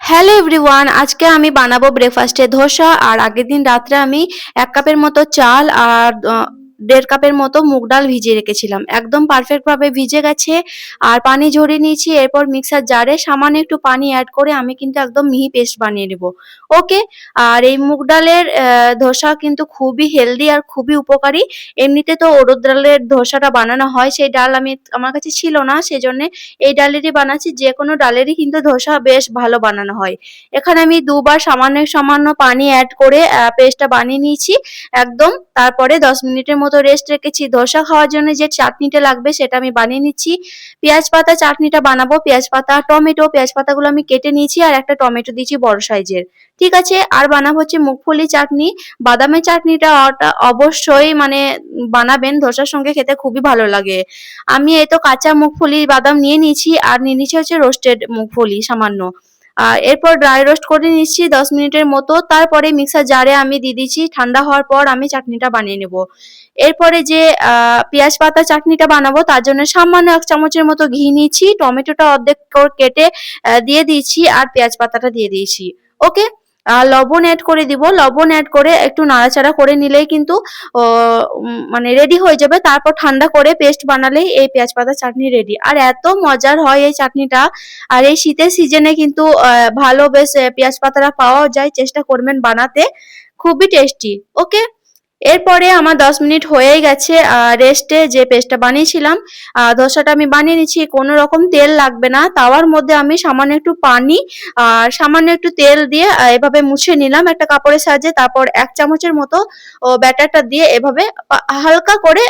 Hello everyone, আজকে আমি বানাবো ব্রেকফাস্টে ধোসা। আর আগের দিন রাত্রে আমি 1 কাপের মতো চাল আর 1.5 কাপের মতো মুগ ডাল ভিজিয়ে রেখেছিলাম। একদম পারফেক্ট ভাবে ভিজে গেছে। আর পানি ঝরিয়ে নিয়েছি। এরপর মিক্সার জারে সামান্য একটু পানি অ্যাড করে আমি কিন্তু একদম মিহি পেস্ট বানিয়ে নেব। ওকে। আর এই মুগ ডালের ধোসা কিন্তু খুবই হেলদি আর খুবই উপকারী। এমনিতে তো অড়হর ডালের ধোসাটা বানানো হয়, সেই ডাল আমার কাছে ছিল না, সেজন্য এই ডালেরই বানাচ্ছি। যে কোনো ডালেরই কিন্তু ধোসা বেশ ভালো বানানো হয়। এখানে আমি দুবার সামান্য সামান্য পানি অ্যাড করে পেস্টটা বানিয়ে নিয়েছি একদম। তারপরে 10 মিনিটের মতো রেস্ট রেখেছি। ধোসা খাওয়ার জন্য যে চাটনিটা লাগবে সেটা আমি বানিয়ে নিচ্ছি। পেঁয়াজ পাতা চাটনিটা বানাবো। পেঁয়াজ পাতা, টমেটো, পেঁয়াজ পাতাগুলো আমি কেটে নিয়েছি আর একটা টমেটো দিয়েছি বড় সাইজের। ঠিক আছে। আর বানাবো হচ্ছে মুগফলি চাটনি। বাদামের চাটনিটা অবশ্যই বানাবেন, ধোসার সঙ্গে খেতে খুবই ভালো লাগে। আমি এই তো কাঁচা মুগফলি বাদাম নিয়ে নিয়েছি আর নিয়ে নিয়েছি হচ্ছে রোস্টেড মুগফলি সামান্য। আর এরপর ড্রাই রোস্ট করে নিচ্ছি 10 মিনিটের মতো। তারপরে মিক্সার জারে আমি দিয়ে দিচ্ছি। ঠান্ডা হওয়ার পর আমি চাটনিটা বানিয়ে নেব। এরপরে যে পেঁয়াজ পাতা চাটনিটা বানাবো তার জন্য সামান্য 1 চামচের মতো ঘি নিয়েছি। টমেটোটা অর্ধেক কেটে দিয়ে দিয়েছি আর পেঁয়াজ পাতাটা দিয়ে দিয়েছি। ওকে। লবণ অ্যাড করে দিব। লবণ অ্যাড করে একটু নাড়াচাড়া করে নিলেই কিন্তু রেডি হয়ে যাবে। তারপর ঠান্ডা করে পেস্ট বানালেই এই পেঁয়াজ পাতা চাটনি রেডি। আর এত মজার হয় এই চাটনিটা। আর এই শীতের সিজনে কিন্তু ভালো বেশ পেঁয়াজ পাতাটা পাওয়া যায়, চেষ্টা করবেন বানাতে, খুবই টেস্টি। ওকে। এরপরে আমার 10 মিনিট হয়েই গেছে। রেস্টে যে পেস্টটা বানিয়েছিলাম, ধোসাটা আমি বানিয়ে নিচ্ছি। কোনো রকম তেল লাগবে না। তাওয়ার মধ্যে আমি সামান্য একটু পানি আর সামান্য একটু তেল দিয়ে এভাবে মুছে নিলাম একটা কাপড়ের সাহায্যে। তারপর 1 চামচের মতো ব্যাটারটা দিয়ে এভাবে হালকা করে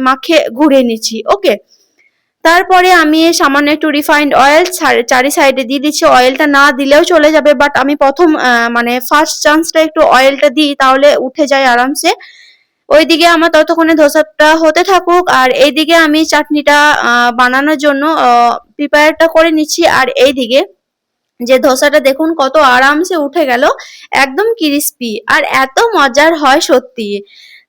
মাখিয়ে ঘুরিয়ে নিচ্ছি। ওকে। তারপরে আমি সামান্য একটু রিফাইন্ড অয়েল চারি সাইডে দিয়ে দিচ্ছি। অয়েলটা না দিলেও চলে যাবে, বাট আমি প্রথম ফার্স্ট চান্সটা একটু অয়েলটা দিই, তাহলে উঠে যায় আরামসে। ওইদিকে আমার ততক্ষণে ধোসাটা হতে থাকুক আর এইদিকে আমি চাটনিটা বানানোর জন্য প্রিপেয়ারটা করে নিচ্ছি। আর এইদিকে যে ধোসাটা দেখুন কত আরামসে উঠে গেল, একদম ক্রিস্পি আর এত মজার হয় সত্যি।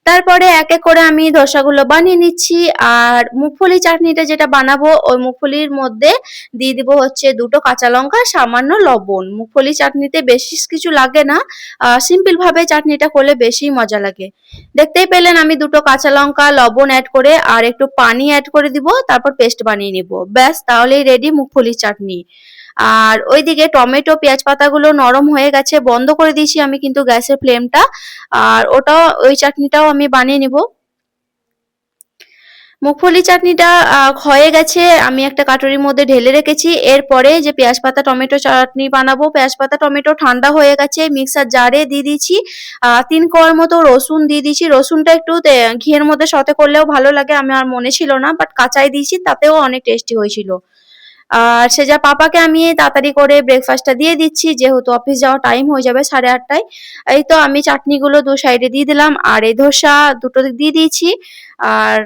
তারপরে এক এক করে আমি ধোসাগুলো বানিয়ে নিচ্ছি। আর মুগফলি চাটনিটা যেটা বানাবো ওই মুগফলির মধ্যে দিয়ে দিব হচ্ছে 2টো কাঁচা লঙ্কা, সামান্য লবণ। মুগফলি চাটনিতে বেশি কিছু লাগে না, সিম্পল ভাবে চাটনিটা করলে বেশি মজা লাগে। দেখতেই পেলেন আমি 2টো কাঁচা লঙ্কা, লবণ অ্যাড করে আর একটু পানি অ্যাড করে দিব, তারপর পেস্ট বানিয়ে নিব। ব্যাস, তাহলেই রেডি মুগফলি চাটনি। আর ওইদিকে টমেটো পেঁয়াজ পাতাগুলো নরম হয়ে গেছে, বন্ধ করে দিয়েছি আমি কিন্তু গ্যাসের ফ্লেমটা। আর ওই চাটনিটাও আমি বানিয়ে নিব। মুগফলি চাটনিটা হয়ে গেছে, আমি একটা কাটুরির মধ্যে ঢেলে রেখেছি। এরপরে যে পেঁয়াজ পাতা টমেটো চাটনি বানাবো, পেঁয়াজ পাতা টমেটো ঠান্ডা হয়ে গেছে, মিক্সার জারে দিয়ে দিয়েছি। 3 কোয়ার মতো রসুন দিয়ে দিয়েছি। রসুনটা একটু ঘিয়ের মধ্যে সতে করলেও ভালো লাগে, আমার মনে ছিল না, বাট কাঁচাই দিয়েছি, তাতেও অনেক টেস্টি হয়েছিল। আর সেজা পাপাকে আমি তাড়াতাড়ি করে ব্রেকফাস্টটা দিয়ে দিচ্ছি, যেহেতু অফিস যাওয়ার টাইম হয়ে যাবে 8:30টায়। এই তো আমি চাটনিগুলো 2 সাইডে দিয়ে দিলাম আর এই ধোসা 2টো দিয়ে দিয়েছি। আর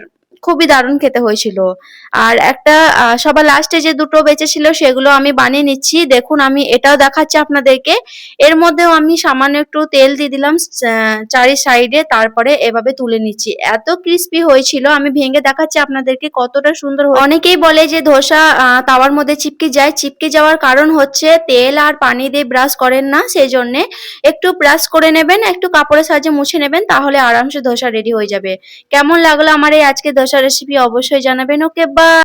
খুবই দারুণ খেতে হয়েছিল। আর একটা সবার লাস্টে যে 2টো বেঁচে ছিল সেগুলো আমি বানিয়ে নিচ্ছি। দেখুন আমি এটাও দেখাচ্ছি আপনাদেরকে। এর মধ্যেও আমি সামান্য একটু তেল দিয়ে দিলাম চারি সাইডে, তারপরে এভাবে তুলে নিচ্ছি। এত ক্রিস্পি হয়েছিল, আমি ভেঙে দেখাচ্ছি আপনাদেরকে কতটা সুন্দর। অনেকেই বলে যে ধোসা তাওয়ার মধ্যে চিপকে যায়। চিপকে যাওয়ার কারণ হচ্ছে তেল আর পানি দিয়ে ব্রাশ করেন না, সেই জন্যে একটু ব্রাশ করে নেবেন, একটু কাপড়ের সাহায্যে মুছে নেবেন, তাহলে আরামসে ধোসা রেডি হয়ে যাবে। কেমন লাগলো আমার এই আজকে ধোসা রেসিপি অবশ্যই জানাবেন। ওকে, বাই।